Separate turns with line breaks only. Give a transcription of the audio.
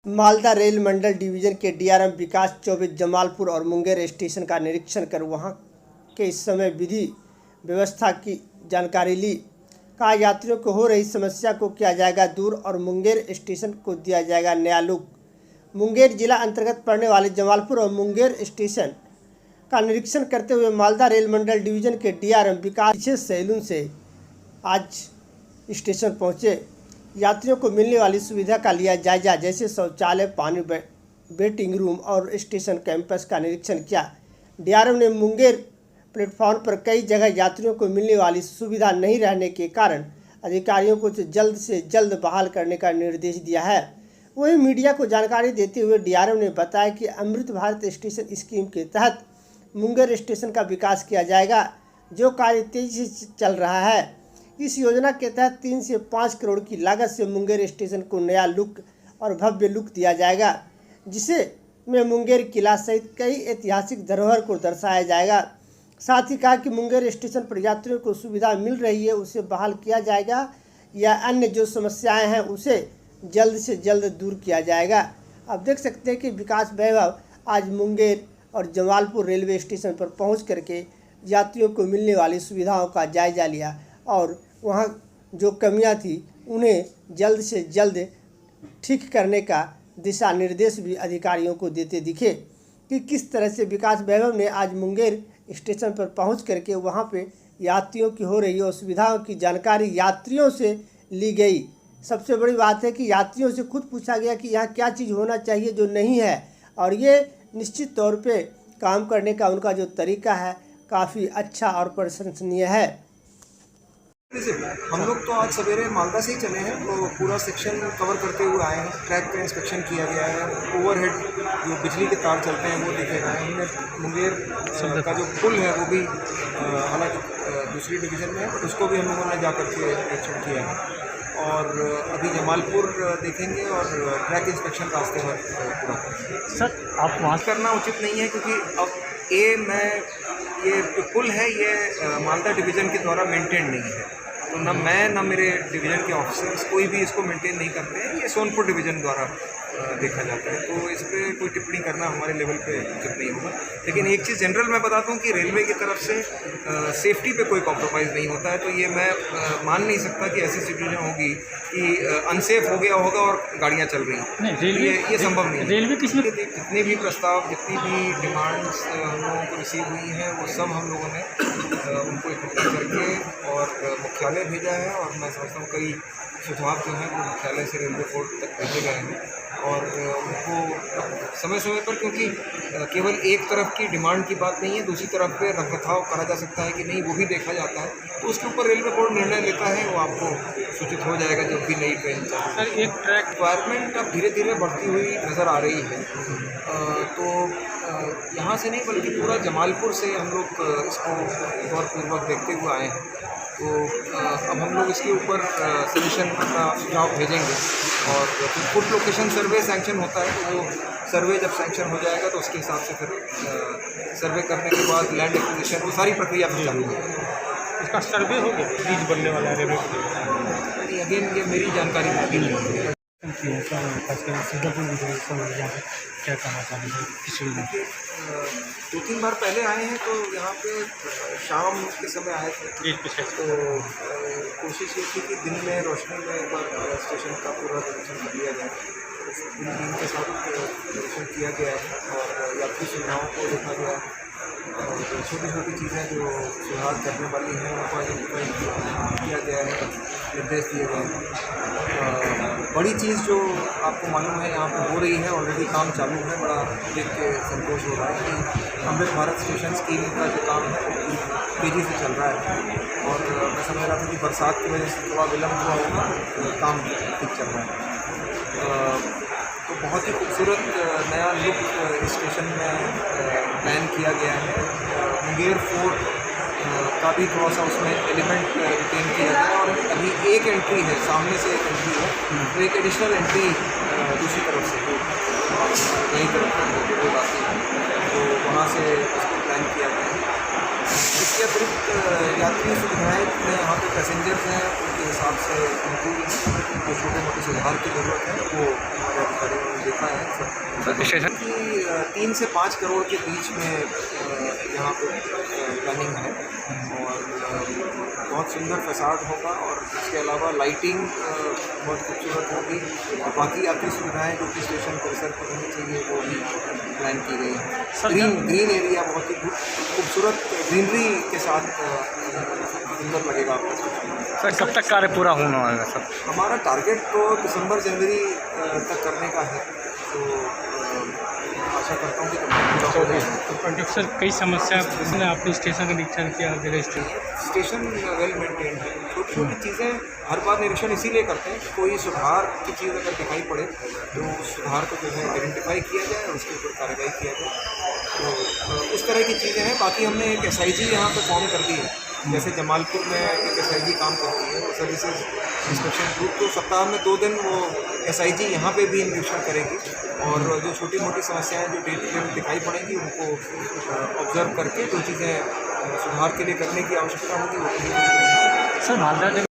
Malda rail मंडल division के DRM विकास चौबे जमालपुर और Munger station का निरीक्षण कर वहां के इस समय विधि व्यवस्था की जानकारी ली। कहा, यात्रियों को हो रही समस्या को किया जाएगा दूर और मुंगेर स्टेशन को दिया जाएगा नया लुक। मुंगेर जिला अंतर्गत पड़ने वाले जमालपुर और मुंगेर स्टेशन का निरीक्षण करते हुए मालदा रेल मंडल डिवीजन के डीआरएम विकास सैलून से आज स्टेशन पहुंचे। यात्रियों को मिलने वाली सुविधा का लिया जायजा, जैसे शौचालय, पानी, वेटिंग रूम और स्टेशन कैंपस का निरीक्षण किया। डीआरएम ने मुंगेर प्लेटफॉर्म पर कई जगह यात्रियों को मिलने वाली सुविधा नहीं रहने के कारण अधिकारियों को जल्द से जल्द बहाल करने का निर्देश दिया है। वहीं मीडिया को जानकारी देते हुए डीआरएम ने बताया कि अमृत भारत स्टेशन स्कीम के तहत मुंगेर स्टेशन का विकास किया जाएगा, जो कार्य तेजी से चल रहा है। इस योजना के तहत 3 से 5 करोड़ की लागत से मुंगेर स्टेशन को नया लुक और भव्य लुक दिया जाएगा, जिसे में मुंगेर किला सहित कई ऐतिहासिक धरोहर को दर्शाया जाएगा। साथ ही कहा कि मुंगेर स्टेशन पर यात्रियों को सुविधा मिल रही है, उसे बहाल किया जाएगा या अन्य जो समस्याएं हैं उसे जल्द से जल्द दूर किया जाएगा। अब देख सकते हैं कि विकास वैभव आज मुंगेर और जमालपुर रेलवे स्टेशन पर पहुँच करके यात्रियों को मिलने वाली सुविधाओं का जायजा लिया और वहाँ जो कमियां थी उन्हें जल्द से जल्द ठीक करने का दिशा निर्देश भी अधिकारियों को देते दिखे कि किस तरह से विकास वैभव ने आज मुंगेर स्टेशन पर पहुंच करके वहां पे यात्रियों की हो रही असुविधाओं की जानकारी यात्रियों से ली गई। सबसे बड़ी बात है कि यात्रियों से खुद पूछा गया कि यहाँ क्या चीज़ होना चाहिए जो नहीं है, और ये निश्चित तौर पे काम करने का उनका जो तरीका है काफ़ी अच्छा और प्रशंसनीय है।
हम लोग तो आज सवेरे मालदा से ही चले हैं, तो पूरा सेक्शन कवर करते हुए आए हैं। ट्रैक का इंस्पेक्शन किया गया है, ओवरहेड जो बिजली के तार चलते हैं वो देखे गए हैं। हमने मुंगेर का जो पुल है वो भी हालांकि दूसरी डिवीज़न में है, उसको भी हम लोगों ने जा करके निरीक्षण किया है। और अभी जमालपुर देखेंगे और ट्रैक इंस्पेक्शन रास्ते पर पूरा करेंगे।
सर, आप वहाँ
करना उचित नहीं है, क्योंकि अब ये जो पुल है ये मालदा डिवीज़न के द्वारा मेंटेन नहीं है, तो न मैं न मेरे डिवीज़न के ऑफिसर्स कोई भी इसको मेंटेन नहीं करते हैं। ये सोनपुर डिवीज़न द्वारा देखा जाता है, तो इस पर कोई टिप्पणी करना हमारे लेवल पे उचित नहीं होगा। लेकिन एक चीज़ जनरल मैं बताता हूँ कि रेलवे की तरफ से सेफ्टी पे कोई कॉम्प्रोमाइज़ नहीं होता है, तो ये मैं मान नहीं सकता कि ऐसी सिचुएशन होगी कि अनसेफ हो गया होगा और गाड़ियाँ चल रही हैं। ये संभव नहीं है।
रेलवे किसमें
जितने भी प्रस्ताव, जितनी भी डिमांड्स हम लोगों को रिसीव हुई हैं वो सब हम लोगों ने उनको इकट्ठा करके और मुख्यालय भेजा है, और मैं समझता हूँ कई सुझाव जो हैं वो मुख्यालय से रेलवे बोर्ड तक भेजे गए हैं। और उनको समय समय पर, क्योंकि केवल एक तरफ की डिमांड की बात नहीं है, दूसरी तरफ पे रखरखाव करा जा सकता है कि नहीं, वो भी देखा जाता है, तो उसके ऊपर रेलवे बोर्ड निर्णय लेता है। वो आपको सूचित हो जाएगा जब भी नई ट्रेन चले।
सर, एक ट्रैक
रिक्वायरमेंट अब धीरे धीरे बढ़ती हुई नज़र आ रही है, तो यहाँ से नहीं बल्कि पूरा जमालपुर से हम लोग इसको गौरपूर्वक देखते हुए आए हैं। तो अब हम लोग इसके ऊपर सजेशन अपना सुझाव भेजेंगे, और फिर फुट लोकेशन सर्वे सैंक्शन होता है, तो वो सर्वे जब सैंक्शन हो जाएगा तो उसके हिसाब से फिर सर्वे करने के बाद लैंड एक्विजिशन, वो सारी प्रक्रिया फिर चालू है।
इसका सर्वे हो गया, ब्रिज बनने वाला है।
अगेन ये मेरी जानकारी नहीं है।
क्या कहना चाहेंगे? किसी
2-3 बार पहले आए हैं, तो यहाँ पे शाम के समय आए थे, तो कोशिश ये थी कि दिन में रोशनी में एक बार स्टेशन का पूरा निरीक्षण कर लिया जाए। इन टीम के साथ निरीक्षण किया गया है और यात्री सुविधाओं को देखा गया है, और छोटी छोटी चीज़ें जो सुधार करने वाली हैं उनको आइडेंटिफाई किया गया है, निर्देश दिए गए हैं। बड़ी चीज़ जो आपको मालूम है यहाँ पर हो रही है, ऑलरेडी काम चालू है। बड़ा देख के संतोष हो रहा है कि अमृत भारत स्टेशन स्कीम का जो काम है वो तेज़ी से चल रहा है, और मैं समझ रहा था कि बरसात की वजह से थोड़ा विलम्ब हुआ होगा, काम ठीक चल रहा है। तो बहुत ही खूबसूरत नया लुक स्टेशन में प्लान किया गया है। मुंगेर फोर्ट का भी थोड़ा सा उसमें एलिमेंट रिटेन किया गया, और अभी एक एंट्री है, सामने से एक एंट्री है, तो एक एडिशनल एंट्री दूसरी तरफ से नई तरफ रोड आती है, तो वहाँ से उसको प्लान किया गया है। इसके अतिरिक्त यात्री सुविधाएँ जितने यहाँ पे पैसेंजर्स हैं उनके हिसाब से उनको जो छोटे मोटे सुधार की ज़रूरत है वो हमारे अधिकारियों ने देखा
स्टेशन
कि 3 से 5 करोड़ के बीच में यहाँ पे प्लानिंग है और बहुत सुंदर फसाड होगा और इसके अलावा लाइटिंग बहुत खूबसूरत होगी और बाकी यात्री सुविधाएं जो कि स्टेशन परिसर पर होनी चाहिए वो भी प्लान की गई है। ग्रीन एरिया बहुत ही खूबसूरत ग्रीनरी के साथ सुंदर लगेगा आपका स्टेशन।
सर कब तक कार्य पूरा होना है सर?
हमारा टारगेट तो दिसंबर जनवरी तक करने का है, तो आशा करता हूँ कि तब तक पूरा हो जाएगा।
सर कई समस्या आपने स्टेशन का निरीक्षण किया जगह
स्टेशन वेल मेंटेन्ड है। छोटी छोटी चीज़ें हर बार निरीक्षण इसीलिए करते हैं कि कोई सुधार की चीज़ अगर दिखाई पड़े तो उस सुधार को जो है आइडेंटिफाई किया जाए और उसके ऊपर कार्रवाई किया जाए। तो इस तरह की चीज़ें हैं। बाकी हमने एक SIG यहाँ पे फॉर्म कर दी है, जैसे जमालपुर में एक SIG काम करती है वो सर्विसेज इंस्पेक्शन ग्रुप, तो सप्ताह में 2 दिन वो SIG यहाँ पे भी निरीक्षण करेगी और जो छोटी मोटी समस्याएं जो डे टू डे दिखाई पड़ेंगी उनको ऑब्जर्व करके जो चीज़ें सुधार के लिए करने की आवश्यकता होगी वो
सर मालदा